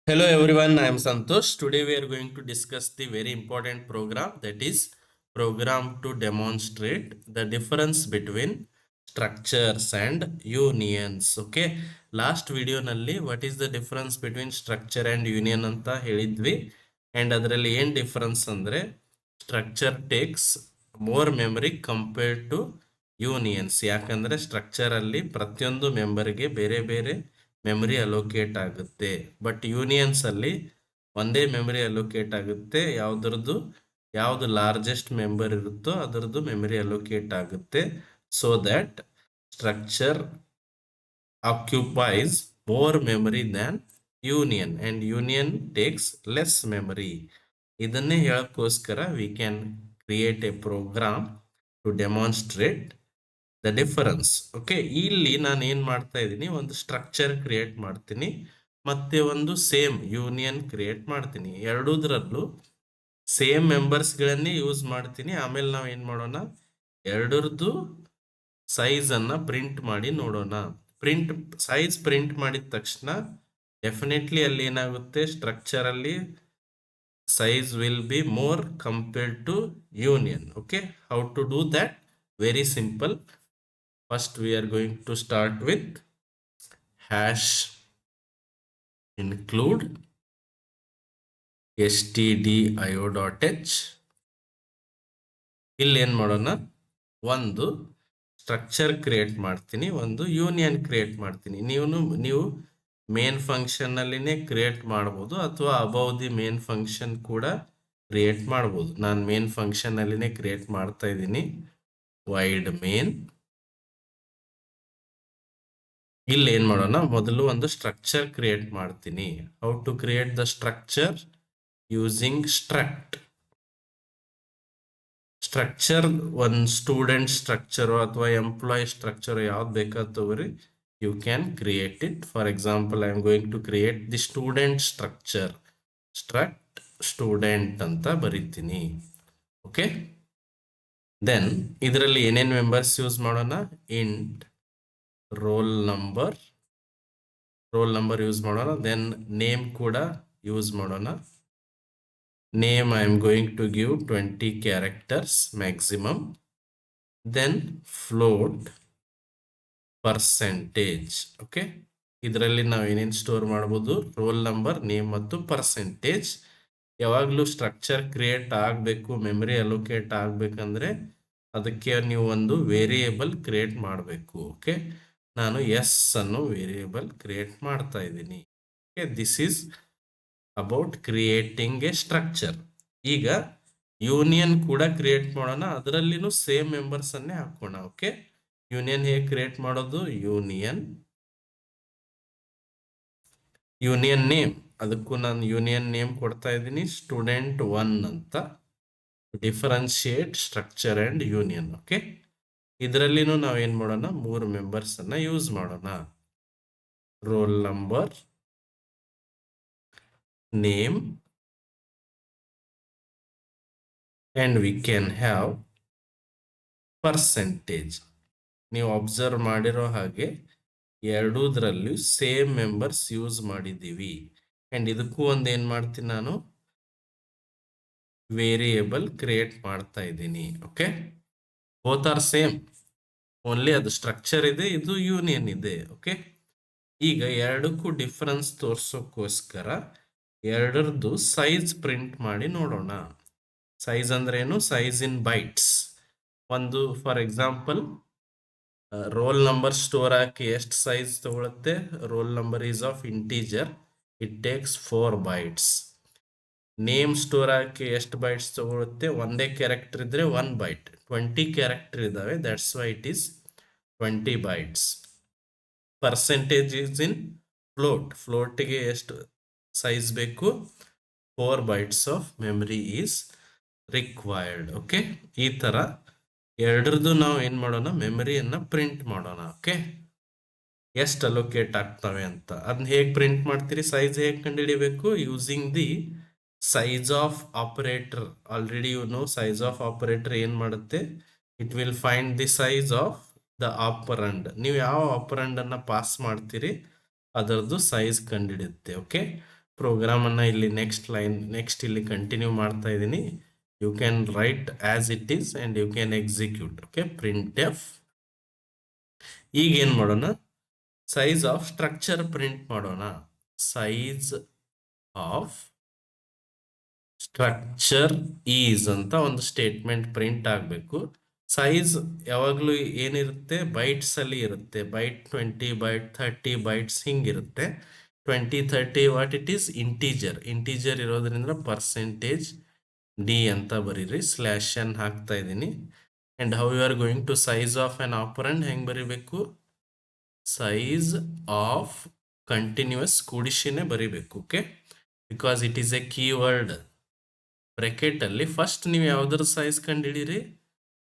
Hello everyone, I am Santosh. Today we are going to discuss the very important program, that is program to demonstrate the difference between structures and unions. Okay, last video nalli what is the difference between structure and union anta helidvi, and adralli ಏನು difference ಅಂದ್ರೆ structure takes more memory compared to unions. ಯಾಕಂದ್ರೆ structure ಅಲ್ಲಿ ಪ್ರತಿಯೊಂದು ಮೆಂಬರ್ಗೆ ಬೇರೆ ಬೇರೆ memory allocate ಆಗುತ್ತೆ. But unions ಅಲ್ಲಿ ಒಂದೇ ಮೆಮರಿ ಅಲೋಕೇಟ್ ಆಗುತ್ತೆ. ಯಾವ್ದು ಲಾರ್ಜೆಸ್ಟ್ ಮೆಂಬರ್ ಇರುತ್ತೋ ಅದರದ್ದು ಮೆಮರಿ ಅಲೋಕೇಟ್ ಆಗುತ್ತೆ. So that structure occupies more memory than union and union takes less memory. ಇದನ್ನೇ ಹೇಳಕ್ಕೋಸ್ಕರ we can create a program to demonstrate the difference. Okay, ಇಲ್ಲಿ ನಾನು ಏನ್ ಮಾಡ್ತಾ ಇದ್ದೀನಿ, ಒಂದು ಸ್ಟ್ರಕ್ಚರ್ ಕ್ರಿಯೇಟ್ ಮಾಡ್ತೀನಿ ಮತ್ತೆ ಒಂದು ಸೇಮ್ ಯೂನಿಯನ್ ಕ್ರಿಯೇಟ್ ಮಾಡ್ತೀನಿ. ಎರಡೂದ್ರಲ್ಲೂ ಸೇಮ್ ಮೆಂಬರ್ಸ್ ಗಳನ್ನೇ ಯೂಸ್ ಮಾಡ್ತೀನಿ. ಆಮೇಲೆ ನಾವು ಏನ್ ಮಾಡೋಣ, ಎರಡರದ್ದು ಸೈಜ್ ಅನ್ನ ಪ್ರಿಂಟ್ ಮಾಡಿ ನೋಡೋಣ. ಸೈಜ್ ಪ್ರಿಂಟ್ ಮಾಡಿದ ತಕ್ಷಣ ಡೆಫಿನೆಟ್ಲಿ ಅಲ್ಲಿ ಏನಾಗುತ್ತೆ, ಸ್ಟ್ರಕ್ಚರ್ ಅಲ್ಲಿ size will be more compared to union. Okay, how to do that? Very simple. First we are going to start with hash include stdio.h. ಇಲ್ಲಿ ಏನು ಮಾಡೋಣ, ಒಂದು ಸ್ಟ್ರಕ್ಚರ್ ಕ್ರಿಯೇಟ್ ಮಾಡ್ತೀನಿ, ಒಂದು ಯೂನಿಯನ್ ಕ್ರಿಯೇಟ್ ಮಾಡ್ತೀನಿ. ನೀವು ಮೇನ್ ಫಂಕ್ಷನ್ ಅಲ್ಲಿನೇ ಕ್ರಿಯೇಟ್ ಮಾಡಬಹುದು ಅಥವಾ ಅಬೌವ್ ದಿ ಮೇನ್ ಫಂಕ್ಷನ್ ಕೂಡ ಕ್ರಿಯೇಟ್ ಮಾಡಬಹುದು. ನಾನು ಮೇನ್ ಫಂಕ್ಷನ್ ಅಲ್ಲಿನೇ ಕ್ರಿಯೇಟ್ ಮಾಡ್ತಾ ಇದ್ದೀನಿ. Void main. ಇಲ್ಲಿ ಏನ್ ಮಾಡೋಣ, ಮೊದಲು ಒಂದು ಸ್ಟ್ರಕ್ಚರ್ ಕ್ರಿಯೇಟ್ ಮಾಡ್ತೀನಿ. How to create the structure? Using structure ಒಂದು ಸ್ಟೂಡೆಂಟ್ ಸ್ಟ್ರಕ್ಚರ್ ಅಥವಾ ಎಂಪ್ಲಾಯ್ ಸ್ಟ್ರಕ್ಚರ್ ಯಾವ್ದು ಬೇಕಾದ್ ತಗೋರಿ, you can create it. For example, I am going to create the student structure. Struct student anta ಬರಿತೀನಿ. ಓಕೆ, ದೆನ್ ಇದರಲ್ಲಿ ಏನೇನು members use ಮಾಡೋಣ, int roll number use ಮಾಡೋಣ. ದೆನ್ ನೇಮ್ ಕೂಡ ಯೂಸ್ ಮಾಡೋಣ. Name I am going to give 20 characters maximum. Then float percentage. Okay, ಇದರಲ್ಲಿ ನಾವು ಏನೇನು ಸ್ಟೋರ್ ಮಾಡ್ಬೋದು, ರೋಲ್ ನಂಬರ್, ನೇಮ್ ಮತ್ತು ಪರ್ಸೆಂಟೇಜ್. ಯಾವಾಗಲೂ ಸ್ಟ್ರಕ್ಚರ್ ಕ್ರಿಯೇಟ್ ಆಗಬೇಕು, ಮೆಮರಿ ಅಲೋಕೇಟ್ ಆಗಬೇಕಂದ್ರೆ ಅದಕ್ಕೆ ನೀವು ಒಂದು ವೇರಿಯೇಬಲ್ ಕ್ರಿಯೇಟ್ ಮಾಡಬೇಕು. ಓಕೆ, ನಾನು ಎಸ್ ಅನ್ನು ವೇರಿಯೇಬಲ್ ಕ್ರಿಯೇಟ್ ಮಾಡ್ತಾ ಇದ್ದೀನಿ. Okay, this is about creating A structure. ಈಗ ಯೂನಿಯನ್ ಕೂಡ ಕ್ರಿಯೇಟ್ ಮಾಡೋಣ, ಅದರಲ್ಲಿನೂ ಸೇಮ್ ಮೆಂಬರ್ಸ್ ಅನ್ನೇ ಹಾಕೋಣ. ಓಕೆ, ಯೂನಿಯನ್ ಹೇಗೆ ಕ್ರಿಯೇಟ್ ಮಾಡೋದು, ಯೂನಿಯನ್ ನೇಮ್, ಅದಕ್ಕೂ ನಾನು ಯೂನಿಯನ್ ನೇಮ್ ಕೊಡ್ತಾ ಇದ್ದೀನಿ ಸ್ಟೂಡೆಂಟ್ 1 ಅಂತ. Differentiate structure and union. Okay, ಇದರಲ್ಲಿನೂ ನಾವು ಏನ್ ಮಾಡೋಣ, 3 ಮೆಂಬರ್ಸ್ ಅನ್ನ ಯೂಸ್ ಮಾಡೋಣ. Roll number, name, and we can have percentage. ನೀವು ಅಬ್ಸರ್ವ್ ಮಾಡಿರೋ ಹಾಗೆ ಎರಡೂದ್ರಲ್ಲಿ ಸೇಮ್ ಮೆಂಬರ್ಸ್ ಯೂಸ್ ಮಾಡಿದ್ದೀವಿ. ಅಂಡ್ ಇದಕ್ಕೂ ಒಂದು ಏನ್ ಮಾಡ್ತೀನಿ, ನಾನು ವೇರಿಯೇಬಲ್ ಕ್ರಿಯೇಟ್ ಮಾಡ್ತಾ ಇದ್ದೀನಿ. Okay, both are same, only ಅದು ಸ್ಟ್ರಕ್ಚರ್ ಇದೆ, ಇದು ಯೂನಿಯನ್ ಇದೆ. ಓಕೆ, ಈಗ ಎರಡಕ್ಕೂ ಡಿಫರೆನ್ಸ್ ತೋರ್ಸೋಕ್ಕೋಸ್ಕರ ಎರಡರದ್ದು ಸೈಜ್ ಪ್ರಿಂಟ್ ಮಾಡಿ ನೋಡೋಣ. ಸೈಜ್ ಅಂದ್ರೆ ಏನು, ಸೈಜ್ ಇನ್ ಬೈಟ್ಸ್. ಒಂದು for example, roll number store ಹಾಕಿ ಎಷ್ಟು ಸೈಜ್ ತಗೊಳುತ್ತೆ, roll number is of integer, it takes 4 bytes. Name store ಹಾಕಿ ಎಷ್ಟು ಬೈಟ್ಸ್ ತಗೊಳುತ್ತೆ, ಒಂದೇ ಕ್ಯಾರೆಕ್ಟರ್ ಇದ್ರೆ 1 byte. 20 ಕ್ಯಾರೆಕ್ಟರ್ ಇದಾವೆ, that's why it is 20 bytes. Percentage is in ಫ್ಲೋಟ್ಗೆ ಎಷ್ಟು ಸೈಜ್ ಬೇಕು, 4 bytes of memory is required. Okay, ಈ ತರ ಎರಡರದ್ದು ನಾವು ಏನ್ ಮಾಡೋಣ, ಮೆಮರಿಯನ್ನ ಪ್ರಿಂಟ್ ಮಾಡೋಣ. ಓಕೆ, ಎಷ್ಟು ಅಲೋಕೇಟ್ ಆಗ್ತವೆ ಅಂತ. ಅದನ್ನ ಹೇಗೆ ಪ್ರಿಂಟ್ ಮಾಡ್ತೀರಿ, ಸೈಜ್ ಹೇಗೆ ಕಂಡುಹಿಡಿಬೇಕು, using the size of operator. Already you know size of operator ಏನ್ ಮಾಡುತ್ತೆ, it will find the size of the operand. ನೀವು ಯಾವ ಆಪರಂಡ್ ಅನ್ನ ಪಾಸ್ ಮಾಡ್ತೀರಿ ಅದರದ್ದು ಸೈಜ್ ಕಂಡುಹಿಡಿಯುತ್ತೆ. ಓಕೆ, ಪ್ರೋಗ್ರಾಮನ್ನು ಇಲ್ಲಿ ನೆಕ್ಸ್ಟ್ ಇಲ್ಲಿ ಕಂಟಿನ್ಯೂ ಮಾಡ್ತಾ ಇದ್ದೀನಿ. You can write as it is and you can execute. Okay, printf. ಈಗ ಏನು ಮಾಡೋಣ, ಸೈಜ್ ಆಫ್ ಸ್ಟ್ರಕ್ಚರ್ ಪ್ರಿಂಟ್ ಮಾಡೋಣ. ಸೈಜ್ ಆಫ್ ಸ್ಟ್ರಕ್ಚರ್ ಈಸ್ ಅಂತ ಒಂದು ಸ್ಟೇಟ್ಮೆಂಟ್ ಪ್ರಿಂಟ್ ಆಗಬೇಕು. ಸೈಜ್ ಯಾವಾಗಲೂ ಏನಿರುತ್ತೆ, ಬೈಟ್ಸ್ ಅಲ್ಲಿ ಇರುತ್ತೆ. ಬೈಟ್ 20, ಬೈಟ್ 30 ಬೈಟ್ಸ್ ಹಿಂಗಿರುತ್ತೆ. 20, 30 ವಾಟ್ ಇಟ್ ಈಸ್ ಇಂಟೀಜರ್ ಇರೋದ್ರಿಂದ ಪರ್ಸೆಂಟೇಜ್ ಡಿ ಅಂತ ಬರೀರಿ. /n ಹಾಕ್ತಾ ಇದ್ದೀನಿ. And how you are going to size of an operand ಹೆಂಗ್ ಬರೀಬೇಕು, ಸೈಜ್ ಆಫ್ ಕಂಟಿನ್ಯೂಸ್ ಕೂಡಿಸಿನೇ ಬರೀಬೇಕು. Okay, because it is a keyword. Bracket ಅಲ್ಲಿ ಫಸ್ಟ್ ನೀವು ಯಾವ್ದ್ರ ಸೈಜ್ ಕಂಡಿಡೀರಿ,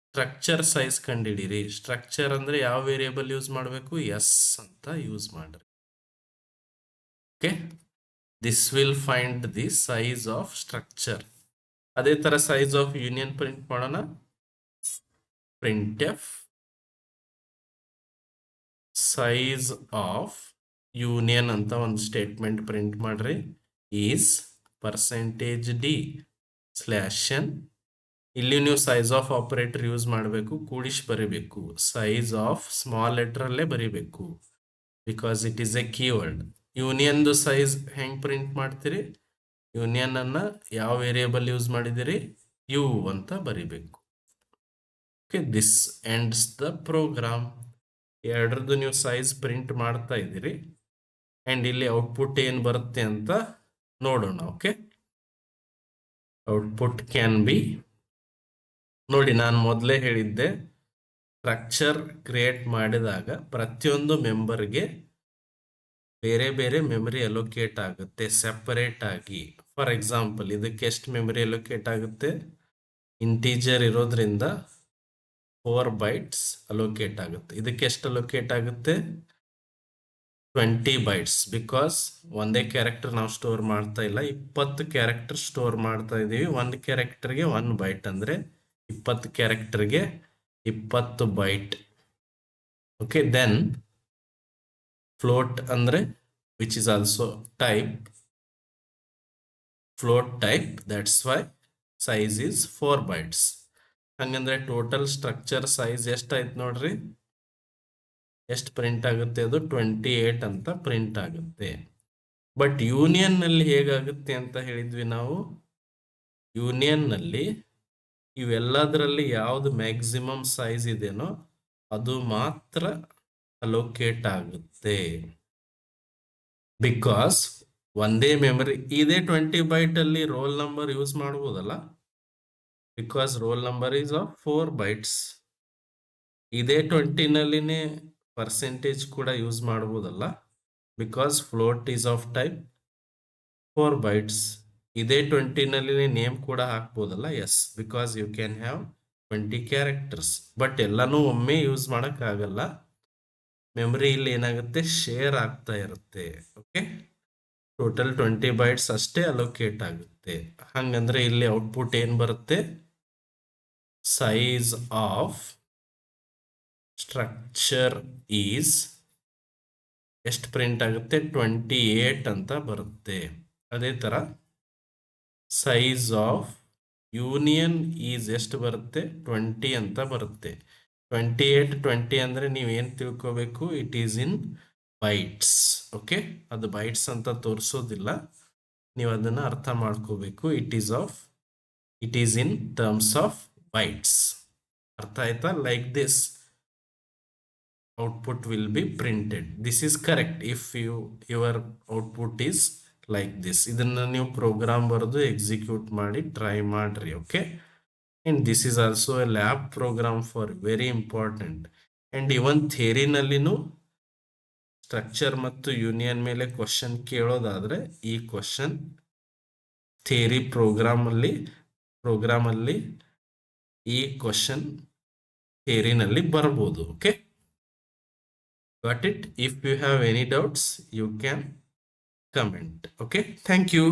ಸ್ಟ್ರಕ್ಚರ್ ಸೈಜ್ ಕಂಡಿಡೀರಿ. ಸ್ಟ್ರಕ್ಚರ್ ಅಂದ್ರೆ ಯಾವ ವೇರಿಯೇಬಲ್ ಯೂಸ್ ಮಾಡಬೇಕು, ಎಸ್ ಅಂತ ಯೂಸ್ ಮಾಡ್ರಿ. Okay, this will find the size of structure. ಅದೇ ತರ ಸೈಜ್ ಆಫ್ ಯೂನಿಯನ್ ಪ್ರಿಂಟ್ ಮಾಡೋಣ. Print F size of union ಅಂತ ಒಂದು ಸ್ಟೇಟ್ಮೆಂಟ್ ಪ್ರಿಂಟ್ ಮಾಡ್ರಿ. Is percentage D /n. ಇಲ್ಲಿ ನೀವು ಸೈಜ್ ಆಫ್ ಆಪರೇಟರ್ ಯೂಸ್ ಮಾಡಬೇಕು, ಕೂಡಿಸಿ ಬರೀಬೇಕು. ಸೈಜ್ ಆಫ್ ಸ್ಮಾಲ್ ಲೆಟರ್ ಅಲ್ಲೇ ಬರೀಬೇಕು, because it is a keyword. ಯೂನಿಯನ್ದು ಸೈಜ್ ಹೆಂಗ್ ಪ್ರಿಂಟ್ ಮಾಡ್ತೀರಿ, ಯೂನಿಯನ್ ಅನ್ನ ಯಾವ ವೇರಿಯೇಬಲ್ ಯೂಸ್ ಮಾಡಿದಿರಿ, ಯು ಅಂತ ಬರೀಬೇಕು. Okay, this ends the program. ಎರಡರದ್ದು ನೀವು ಸೈಜ್ ಪ್ರಿಂಟ್ ಮಾಡ್ತಾ ಇದ್ದೀರಿ. ಅಂಡ್ ಇಲ್ಲಿ ಔಟ್ಪುಟ್ ಏನು ಬರುತ್ತೆ ಅಂತ ನೋಡೋಣ. ಓಕೆ, ಔಟ್ಪುಟ್ ಕ್ಯಾನ್ ಬಿ, ನೋಡಿ ನಾನು ಮೊದಲೇ ಹೇಳಿದ್ದೆ, ಸ್ಟ್ರಕ್ಚರ್ ಕ್ರಿಯೇಟ್ ಮಾಡಿದಾಗ ಪ್ರತಿಯೊಂದು ಮೆಂಬರ್ಗೆ ಬೇರೆ ಬೇರೆ ಮೆಮರಿ ಅಲೋಕೇಟ್ ಆಗುತ್ತೆ ಸೆಪರೇಟ್ ಆಗಿ. ಫಾರ್ ಎಕ್ಸಾಂಪಲ್ ಇದಕ್ಕೆ ಎಷ್ಟು ಮೆಮರಿ ಅಲೋಕೇಟ್ ಆಗುತ್ತೆ, ಇಂಟೀಜರ್ ಇರೋದ್ರಿಂದ 4 ಬೈಟ್ಸ್ ಅಲೋಕೇಟ್ ಆಗುತ್ತೆ. ಇದಕ್ಕೆ ಎಷ್ಟು ಅಲೋಕೇಟ್ ಆಗುತ್ತೆ, 20 ಬೈಟ್ಸ್. ಬಿಕಾಸ್ ಒಂದೇ ಕ್ಯಾರೆಕ್ಟರ್ ನಾವು ಸ್ಟೋರ್ ಮಾಡ್ತಾ ಇಲ್ಲ, 20 ಕ್ಯಾರೆಕ್ಟರ್ ಸ್ಟೋರ್ ಮಾಡ್ತಾ ಇದ್ದೀವಿ. ಒಂದು ಕ್ಯಾರೆಕ್ಟರ್ಗೆ 1 ಬೈಟ್ ಅಂದ್ರೆ 20 ಕ್ಯಾರೆಕ್ಟರ್ಗೆ 20 ಬೈಟ್. ಓಕೆ, ದೆನ್ ಫ್ಲೋಟ್ ಅಂದ್ರೆ which is also type, float type, that's why size is 4 bites. ಹಂಗಂದ್ರೆ ಟೋಟಲ್ ಸ್ಟ್ರಕ್ಚರ್ ಸೈಜ್ ಎಷ್ಟಾಯ್ತು ನೋಡ್ರಿ, ಎಷ್ಟು ಪ್ರಿಂಟ್ ಆಗುತ್ತೆ, ಅದು 28 ಅಂತ ಪ್ರಿಂಟ್ ಆಗುತ್ತೆ. ಬಟ್ ಯೂನಿಯನ್ ನಲ್ಲಿ ಹೇಗಾಗುತ್ತೆ ಅಂತ ಹೇಳಿದ್ವಿ ನಾವು, ಯೂನಿಯನ್ ನಲ್ಲಿ ಇವೆಲ್ಲದರಲ್ಲಿ ಯಾವ್ದು ಮ್ಯಾಕ್ಸಿಮಮ್ ಸೈಜ್ ಇದೆನೋ ಅದು ಮಾತ್ರ ಅಲೋಕೇಟ್ ಆಗುತ್ತೆ. ಬಿಕಾಸ್ ಒಂದೇ ಮೆಮರಿ ಇದೇ 20 ಬೈಟ್ ಅಲ್ಲಿ ರೋಲ್ ನಂಬರ್ ಯೂಸ್ ಮಾಡಬಹುದಲ್ಲ, because roll number is of 4 bytes. ಇದೇ 20 ನಲ್ಲಿನೇ ಪರ್ಸೆಂಟೇಜ್ ಕೂಡ ಯೂಸ್ ಮಾಡಬಹುದಲ್ಲ, because float is of type 4 bytes. ಇದೇ 20 ನಲ್ಲಿ ನೇಮ್ ಕೂಡ ಹಾಕ್ಬೋದಲ್ಲ, yes, because you can have 20 characters. But ಎಲ್ಲಾನು ಒಮ್ಮೆ ಯೂಸ್ ಮಾಡಕ್ ಆಗಲ್ಲ, ಮೆಮರಿ ಇಲ್ಲಿ ಏನಾಗುತ್ತೆ, ಶೇರ್ ಆಗ್ತಾ ಇರುತ್ತೆ. ಓಕೆ, ಟೋಟಲ್ 20 ಬೈಟ್ಸ್ ಅಷ್ಟೇ ಅಲೋಕೇಟ್ ಆಗುತ್ತೆ. ಹಂಗಂದ್ರೆ ಇಲ್ಲಿ ಔಟ್ಪುಟ್ ಏನ್ ಬರುತ್ತೆ, ಸೈಜ್ ಆಫ್ ಸ್ಟ್ರಕ್ಚರ್ ಈಸ್ ಎಷ್ಟು ಪ್ರಿಂಟ್ ಆಗುತ್ತೆ, 28 ಅಂತ ಬರುತ್ತೆ. ಅದೇ ತರ ಸೈಜ್ ಆಫ್ ಯೂನಿಯನ್ ಈಸ್ ಎಷ್ಟು ಬರುತ್ತೆ, 20 ಅಂತ ಬರುತ್ತೆ. 28 20 ಅಂದ್ರೆ ನೀವೇನ್ ತಿಳ್ಕೋಬೇಕು, it is in bites. Okay, ಅದು ಬೈಟ್ಸ್ ಅಂತ ತೋರಿಸೋದಿಲ್ಲ, ನೀವು ಅದನ್ನ ಅರ್ಥ ಮಾಡ್ಕೋಬೇಕು. It is in terms of bites. ಅರ್ಥ ಆಯ್ತಾ? Like this output will be printed. This is correct if your output is like this. ಇದನ್ನ ನೀವು ಪ್ರೋಗ್ರಾಮ್ ಬರೆದು ಎಕ್ಸಿಕ್ಯೂಟ್ ಮಾಡಿ ಟ್ರೈ ಮಾಡ್ರಿ. Okay, and this is also a lab program for very important. And even ಥಿಯರಿನಲ್ಲಿನೂ structure ಮತ್ತು union ಮೇಲೆ question ಕೇಳೋದಾದ್ರೆ ಈ ಕ್ವಶನ್ ಥಿಯರಿ ಪ್ರೋಗ್ರಾಮ್ ಅಲ್ಲಿ ಈ ಕ್ವಶನ್ ಥಿಯರಿನಲ್ಲಿ ಬರ್ಬೋದು. Okay, got it? If you have any doubts, you can comment. Okay, thank you.